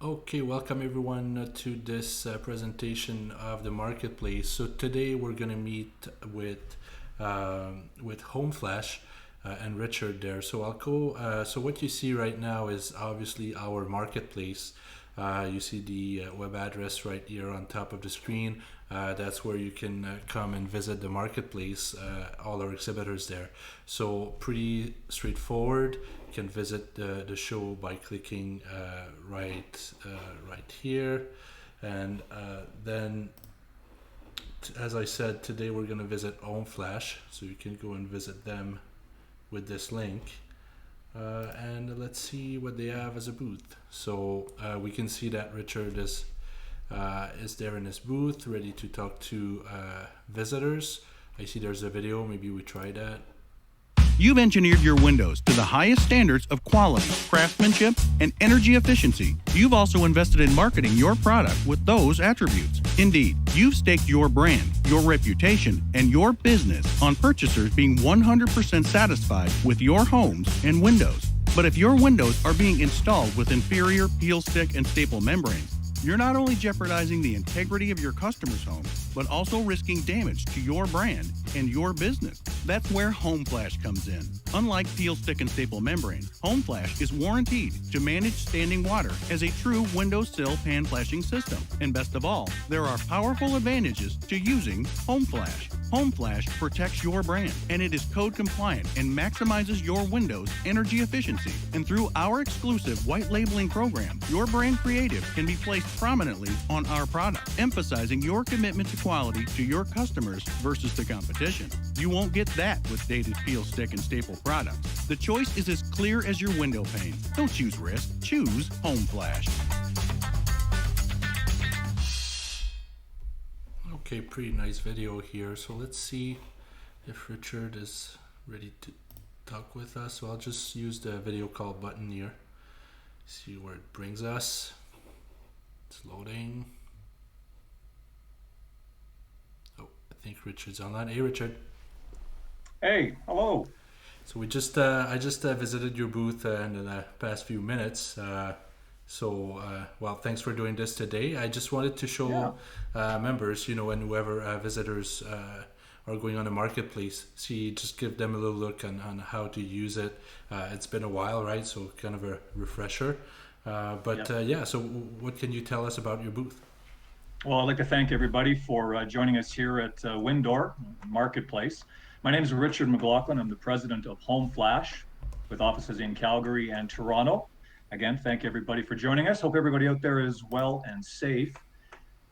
Okay, welcome everyone to this presentation of the marketplace. So today we're going to meet with Home Flash and Richard there. So I'll go. So what you see right now is obviously our marketplace. You see the web address right here on top of the screen. That's where you can come and visit the marketplace. All our exhibitors there. So pretty straightforward. You can visit the show by clicking right here, and then as I said, today we're going to visit Home Flash, so you can go and visit them with this link. And let's see what they have as a booth. So we can see that Richard is there in his booth, ready to talk to visitors. I see there's a video. Maybe we try that. You've engineered your windows to the highest standards of quality, craftsmanship, and energy efficiency. You've also invested in marketing your product with those attributes. Indeed, you've staked your brand, your reputation, and your business on purchasers being 100% satisfied with your homes and windows. But if your windows are being installed with inferior peel stick and staple membranes, you're not only jeopardizing the integrity of your customer's home, but also risking damage to your brand and your business. That's where Home Flash comes in. Unlike peel stick and staple membrane, Home Flash is warranted to manage standing water as a true window sill pan flashing system. And best of all, there are powerful advantages to using Home Flash. Home Flash protects your brand, and it is code compliant and maximizes your Windows energy efficiency. And through our exclusive white labeling program, your brand creative can be placed prominently on our product, emphasizing your commitment to quality to your customers versus the competition. You won't get that with dated peel stick and staple products. The choice is as clear as your window pane. Don't choose risk, choose Home Flash. Okay, pretty nice video here. So let's see if Richard is ready to talk with us. So I'll just use the video call button here. See where it brings us. It's loading. Oh, I think Richard's online. Hey, Richard. Hey, hello. So I just visited your booth in the past few minutes. Well, thanks for doing this today. I just wanted to show members, and whoever visitors are going on the marketplace, just give them a little look on how to use it. It's been a while, right? So kind of a refresher. So what can you tell us about your booth? Well, I'd like to thank everybody for joining us here at Windor Marketplace. My name is Richard McLaughlin. I'm the president of Home Flash with offices in Calgary and Toronto. Again, thank everybody for joining us. Hope everybody out there is well and safe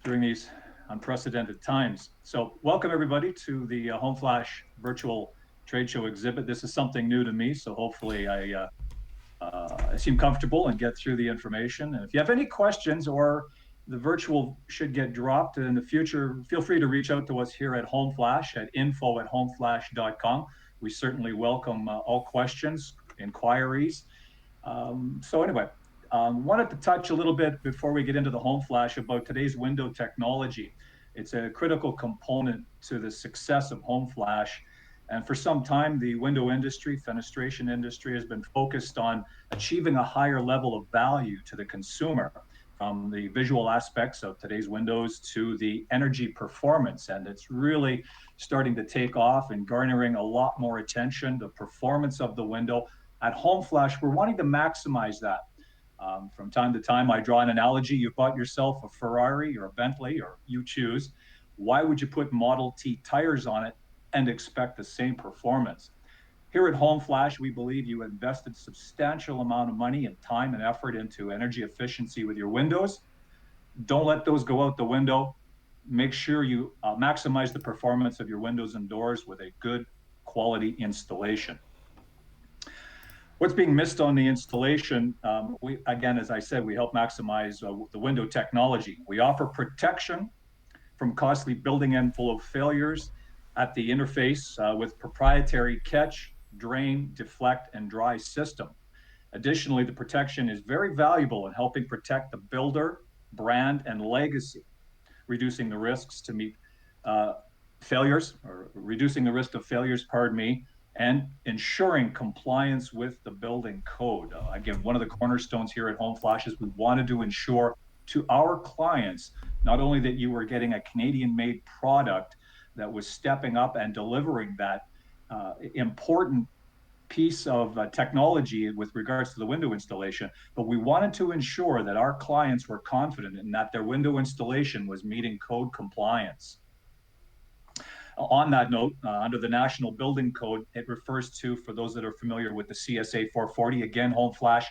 during these unprecedented times. So welcome everybody to the Home Flash virtual trade show exhibit. This is something new to me, so hopefully I seem comfortable and get through the information. And if you have any questions or the virtual should get dropped in the future, feel free to reach out to us here at Home Flash at info@homeflash.com. We certainly welcome all questions, inquiries. Wanted to touch a little bit before we get into the Home Flash about today's window technology. It's a critical component to the success of Home Flash. And for some time, the window industry, fenestration industry, has been focused on achieving a higher level of value to the consumer, from the visual aspects of today's windows to the energy performance. And it's really starting to take off and garnering a lot more attention, the performance of the window. At Home Flash, we're wanting to maximize that. From time to time, I draw an analogy. You bought yourself a Ferrari or a Bentley, or you choose. Why would you put Model T tires on it and expect the same performance? Here at Home Flash, we believe you invested substantial amount of money and time and effort into energy efficiency with your windows. Don't let those go out the window. Make sure you maximize the performance of your windows and doors with a good quality installation. What's being missed on the installation, again, as I said, we help maximize the window technology. We offer protection from costly building envelope failures at the interface with proprietary catch, drain, deflect, and dry system. Additionally, the protection is very valuable in helping protect the builder, brand, and legacy, reducing the risks to meet failures, or reducing the risk of failures, and ensuring compliance with the building code. Again, one of the cornerstones here at Home Flash is we wanted to ensure to our clients not only that you were getting a Canadian-made product that was stepping up and delivering that important piece of technology with regards to the window installation, but we wanted to ensure that our clients were confident in that their window installation was meeting code compliance. On that note, under the National Building Code, it refers to, for those that are familiar with the CSA 440, again, Home Flash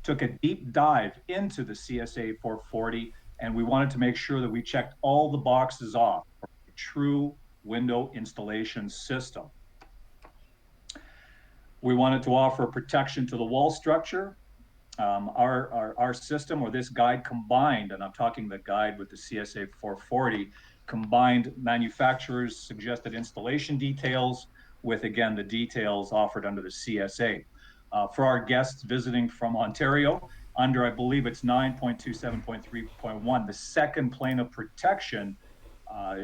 took a deep dive into the CSA 440, and we wanted to make sure that we checked all the boxes off for a true window installation system. We wanted to offer protection to the wall structure. Our system, or this guide, combined, and I'm talking the guide with the CSA 440, combined manufacturers' suggested installation details with, again, the details offered under the CSA. For our guests visiting from Ontario, under, I believe it's 9.27.3.1, the second plane of protection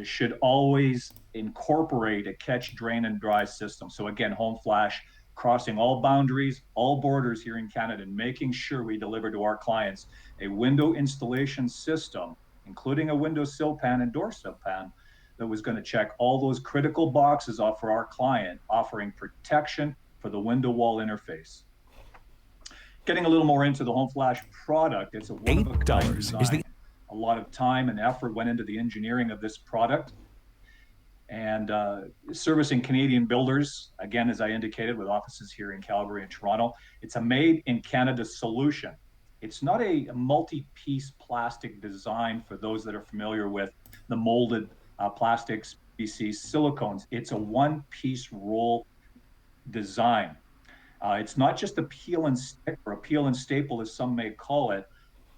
should always incorporate a catch, drain, and dry system. So again, Home Flash crossing all boundaries, all borders here in Canada, and making sure we deliver to our clients a window installation system, including a window sill pan and door sill pan, that was going to check all those critical boxes off for our client, offering protection for the window wall interface. Getting a little more into the Home Flash product, it's a one-of-a-kind design. A lot of time and effort went into the engineering of this product. And servicing Canadian builders, again, as I indicated, with offices here in Calgary and Toronto, it's a made-in-Canada solution. It's not a multi-piece plastic design for those that are familiar with the molded plastics, PVC, silicones. It's a one-piece roll design. It's not just a peel and stick or a peel and staple, as some may call it.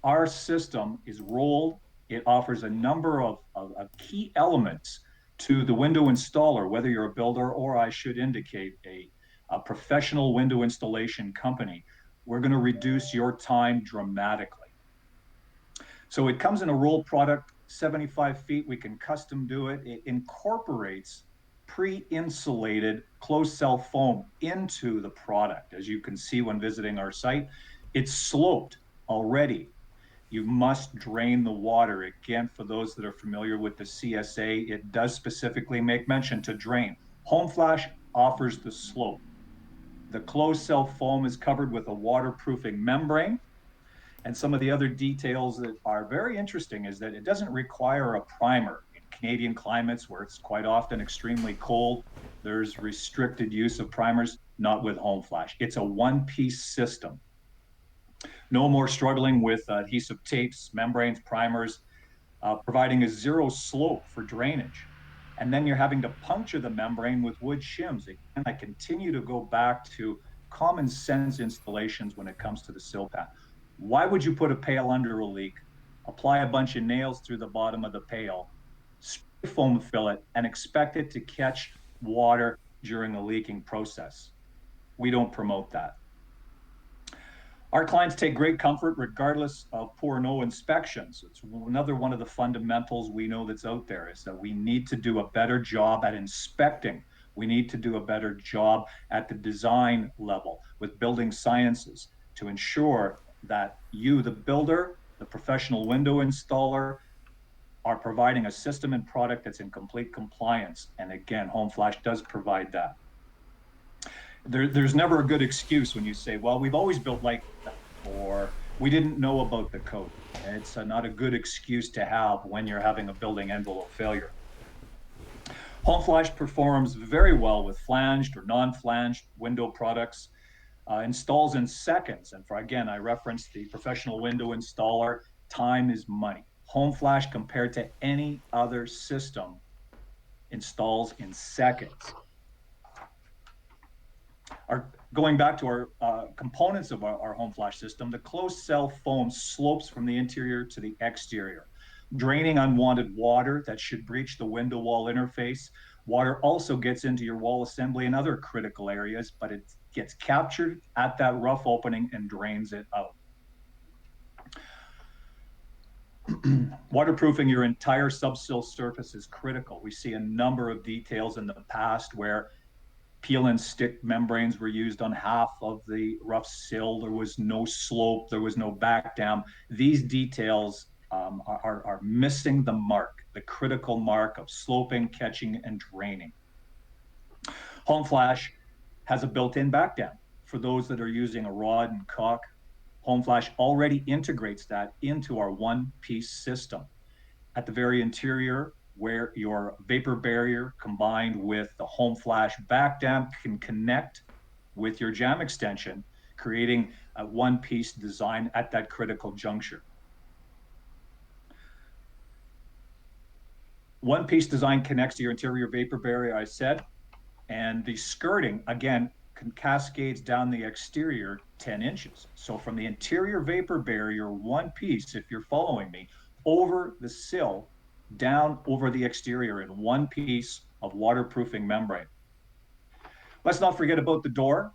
Our system is rolled. It offers a number of key elements to the window installer, whether you're a builder or, I should indicate, a professional window installation company. We're going to reduce your time dramatically. So it comes in a rolled product, 75 feet. We can custom do it. It incorporates pre-insulated closed cell foam into the product. As you can see when visiting our site, it's sloped already. You must drain the water. Again, for those that are familiar with the CSA, it does specifically make mention to drain. Home Flash offers the slope. The closed cell foam is covered with a waterproofing membrane. And some of the other details that are very interesting is that it doesn't require a primer. In Canadian climates, where it's quite often extremely cold, there's restricted use of primers, not with Home Flash. It's a one-piece system. No more struggling with adhesive tapes, membranes, primers, providing a zero slope for drainage. And then you're having to puncture the membrane with wood shims. Again, I continue to go back to common sense installations when it comes to the sill pan. Why would you put a pail under a leak, apply a bunch of nails through the bottom of the pail, spray foam fill it, and expect it to catch water during a leaking process? We don't promote that. Our clients take great comfort regardless of poor or no inspections. It's another one of the fundamentals we know that's out there, is that we need to do a better job at inspecting. We need to do a better job at the design level with building sciences to ensure that you, the builder, the professional window installer, are providing a system and product that's in complete compliance. And again, Home Flash does provide that. There's never a good excuse when you say, well, we've always built like that, or we didn't know about the code. It's not a good excuse to have when you're having a building envelope failure. Home Flash performs very well with flanged or non-flanged window products, installs in seconds. And for, again, I referenced the professional window installer, time is money. Home Flash, compared to any other system, installs in seconds. Going back to our components of our Home Flash system, the closed cell foam slopes from the interior to the exterior, draining unwanted water that should breach the window wall interface. Water also gets into your wall assembly and other critical areas, but it gets captured at that rough opening and drains it out. Waterproofing your entire subsill surface is critical. We see a number of details in the past where Peel and stick membranes were used on half of the rough sill. There was no slope, there was no back dam. These details are missing the mark, the critical mark of sloping, catching, and draining. Home Flash has a built-in back dam. For those that are using a rod and caulk, Home Flash already integrates that into our one-piece system. At the very interior, where your vapor barrier combined with the Home Flash back dam can connect with your jam extension, creating a one-piece design at that critical juncture. One-piece design connects to your interior vapor barrier, I said, and the skirting, again, cascades down the exterior 10 inches. So from the interior vapor barrier, one piece, if you're following me, over the sill, down over the exterior in one piece of waterproofing membrane. Let's not forget about the door.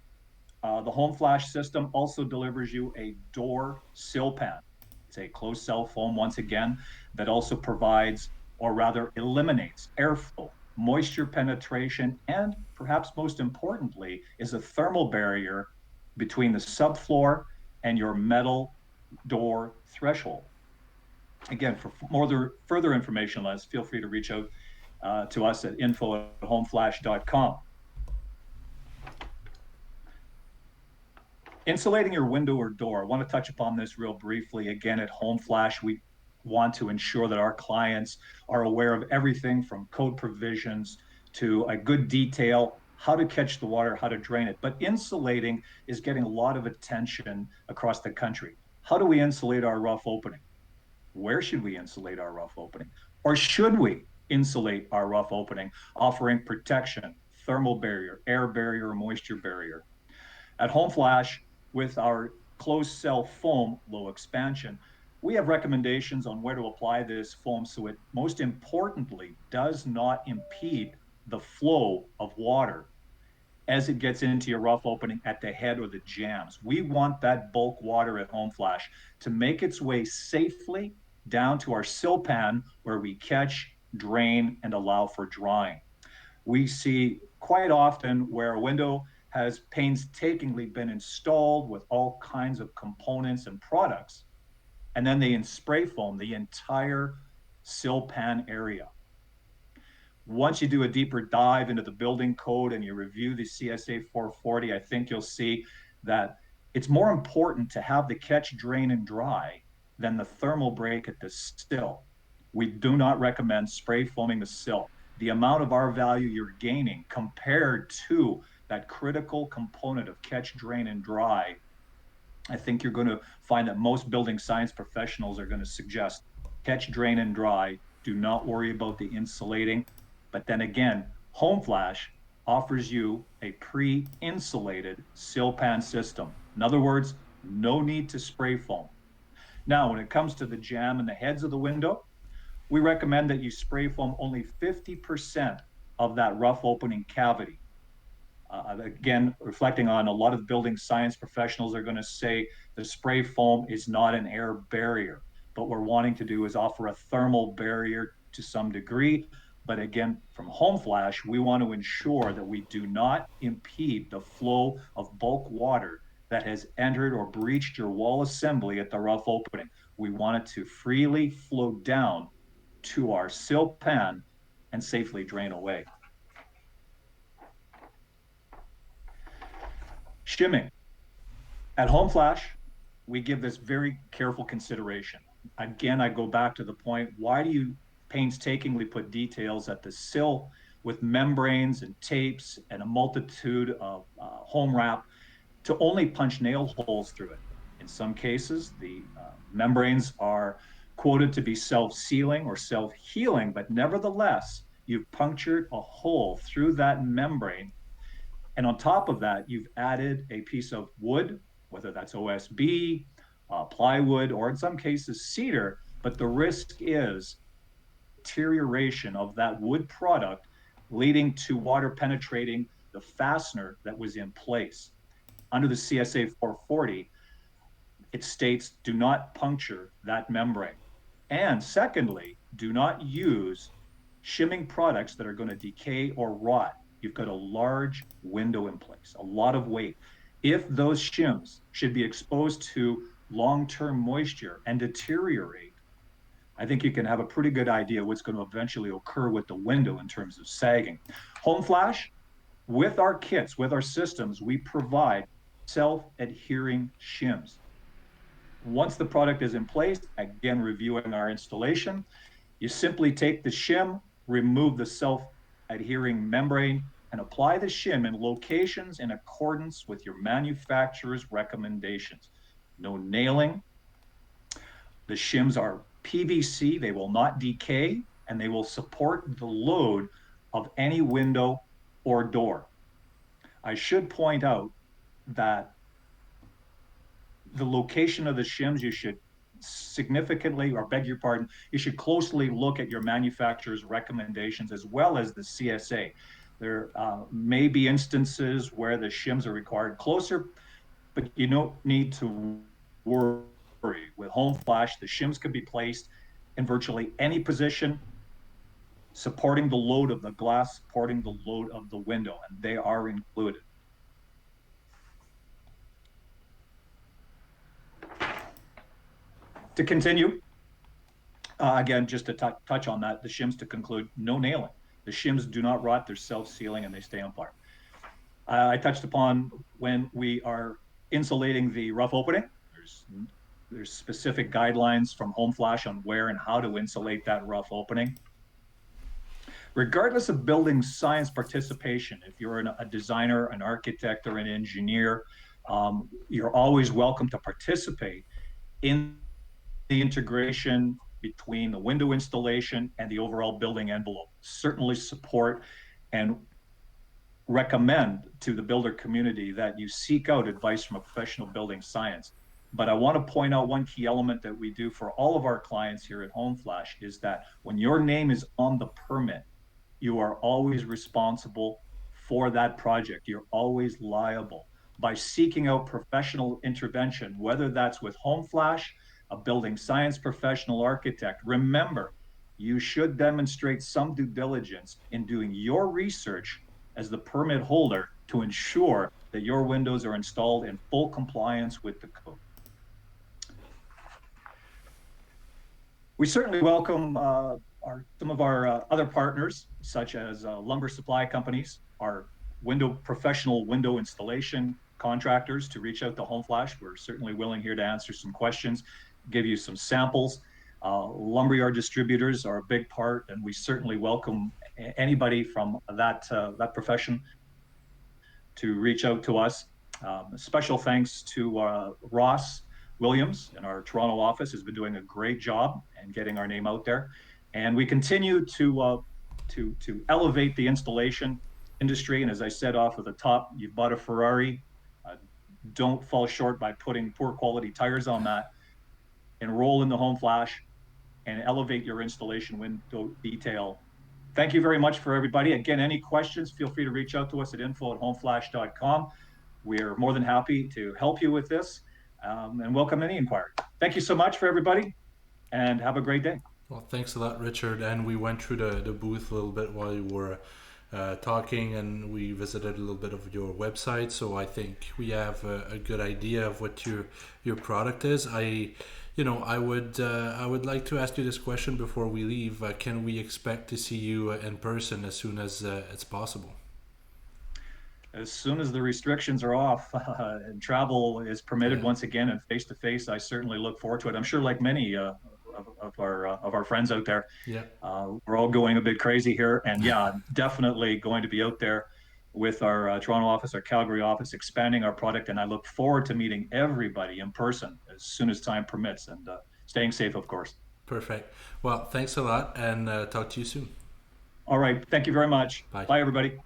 The Home Flash system also delivers you a door sill pan. It's a closed cell foam, once again, that also provides, or rather eliminates, airflow, moisture penetration, and perhaps most importantly, is a thermal barrier between the subfloor and your metal door threshold. Again, for further information, Les, feel free to reach out to us at info@homeflash.com. Insulating your window or door. I want to touch upon this real briefly. Again, at Home Flash, we want to ensure that our clients are aware of everything from code provisions to a good detail, how to catch the water, how to drain it. But insulating is getting a lot of attention across the country. How do we insulate our rough opening? Where should we insulate our rough opening? Or should we insulate our rough opening, offering protection, thermal barrier, air barrier, moisture barrier? At Home Flash, with our closed cell foam low expansion, we have recommendations on where to apply this foam so it most importantly does not impede the flow of water as it gets into your rough opening at the head or the jams. We want that bulk water at Home Flash to make its way safely down to our sill pan where we catch, drain, and allow for drying. We see quite often where a window has painstakingly been installed with all kinds of components and products, and then they spray foam the entire sill pan area. Once you do a deeper dive into the building code and you review the CSA 440, I think you'll see that it's more important to have the catch, drain, and dry than the thermal break at the sill. We do not recommend spray foaming the sill. The amount of R value you're gaining compared to that critical component of catch, drain, and dry, I think you're going to find that most building science professionals are going to suggest catch, drain, and dry. Do not worry about the insulating. But then again, Home Flash offers you a pre-insulated sill pan system. In other words, no need to spray foam. Now, when it comes to the jamb and the heads of the window, we recommend that you spray foam only 50% of that rough opening cavity. Again, reflecting on a lot of building science professionals are going to say the spray foam is not an air barrier. What we're wanting to do is offer a thermal barrier to some degree. But again, from Home Flash, we want to ensure that we do not impede the flow of bulk water that has entered or breached your wall assembly at the rough opening. We want it to freely flow down to our sill pan and safely drain away. Shimming. At Home Flash, we give this very careful consideration. Again, I go back to the point, why do you painstakingly put details at the sill with membranes and tapes and a multitude of home wrap to only punch nail holes through it? In some cases, the membranes are quoted to be self-sealing or self-healing, but nevertheless, you've punctured a hole through that membrane. And on top of that, you've added a piece of wood, whether that's OSB, plywood, or in some cases cedar, but the risk is deterioration of that wood product leading to water penetrating the fastener that was in place. Under the CSA 440, it states do not puncture that membrane. And secondly, do not use shimming products that are going to decay or rot you've got a large window in place, a lot of weight. If those shims should be exposed to long-term moisture and deteriorate, I think you can have a pretty good idea what's going to eventually occur with the window in terms of sagging. Home Flash, with our kits, with our systems, we provide self-adhering shims. Once the product is in place, again, reviewing our installation, you simply take the shim, remove the self-adhering membrane, and apply the shim in locations in accordance with your manufacturer's recommendations. No nailing. The shims are PVC, they will not decay, and they will support the load of any window or door. I should point out that the location of the shims, you should significantly, or beg your pardon, you should closely look at your manufacturer's recommendations as well as the CSA. There may be instances where the shims are required closer, but you don't need to worry. With Home Flash, the shims can be placed in virtually any position, supporting the load of the glass, supporting the load of the window, and they are included. To continue, again, just to touch on that, the shims to conclude, no nailing. The shims do not rot, they're self-sealing, and they stay on fire. I touched upon when we are insulating the rough opening. There's specific guidelines from Home Flash on where and how to insulate that rough opening. Regardless of building science participation, if you're a designer, an architect, or an engineer, you're always welcome to participate in the integration between the window installation and the overall building envelope. Certainly support and recommend to the builder community that you seek out advice from a professional building science. But I want to point out one key element that we do for all of our clients here at Home Flash is that when your name is on the permit, you are always responsible for that project. You're always liable. By seeking out professional intervention, whether that's with Home Flash, a building science professional, architect, remember, you should demonstrate some due diligence in doing your research as the permit holder to ensure that your windows are installed in full compliance with the code. We certainly welcome some of our other partners, such as lumber supply companies, our professional window installation contractors, to reach out to Home Flash. We're certainly willing here to answer some questions, give you some samples. Lumberyard distributors are a big part, and we certainly welcome anybody from that profession to reach out to us. Special thanks to Ross Williams in our Toronto office, has been doing a great job and getting our name out there. And we continue to elevate the installation industry. And as I said off at the top, you've bought a Ferrari, don't fall short by putting poor quality tires on that. Enroll in the Home Flash and elevate your installation window detail. Thank you very much for everybody. Again, any questions, feel free to reach out to us at info@homeflash.com. We're more than happy to help you with this, and welcome any inquiry. Thank you so much for everybody, and have a great day. Well, thanks a lot, Richard. And we went through the booth a little bit while you were talking, and we visited a little bit of your website. So I think we have a good idea of what your product is. I would like to ask you this question before we leave. Can we expect to see you in person as soon as it's possible? As soon as the restrictions are off and travel is permitted once again and face to face, I certainly look forward to it. I'm sure, like many of our friends out there, we're all going a bit crazy here, and definitely going to be out there with our Toronto office, our Calgary office, expanding our product, and I look forward to meeting everybody in person as soon as time permits, and staying safe, of course. Perfect. Well, thanks a lot, and talk to you soon. All right. Thank you very much. Bye. Bye, everybody.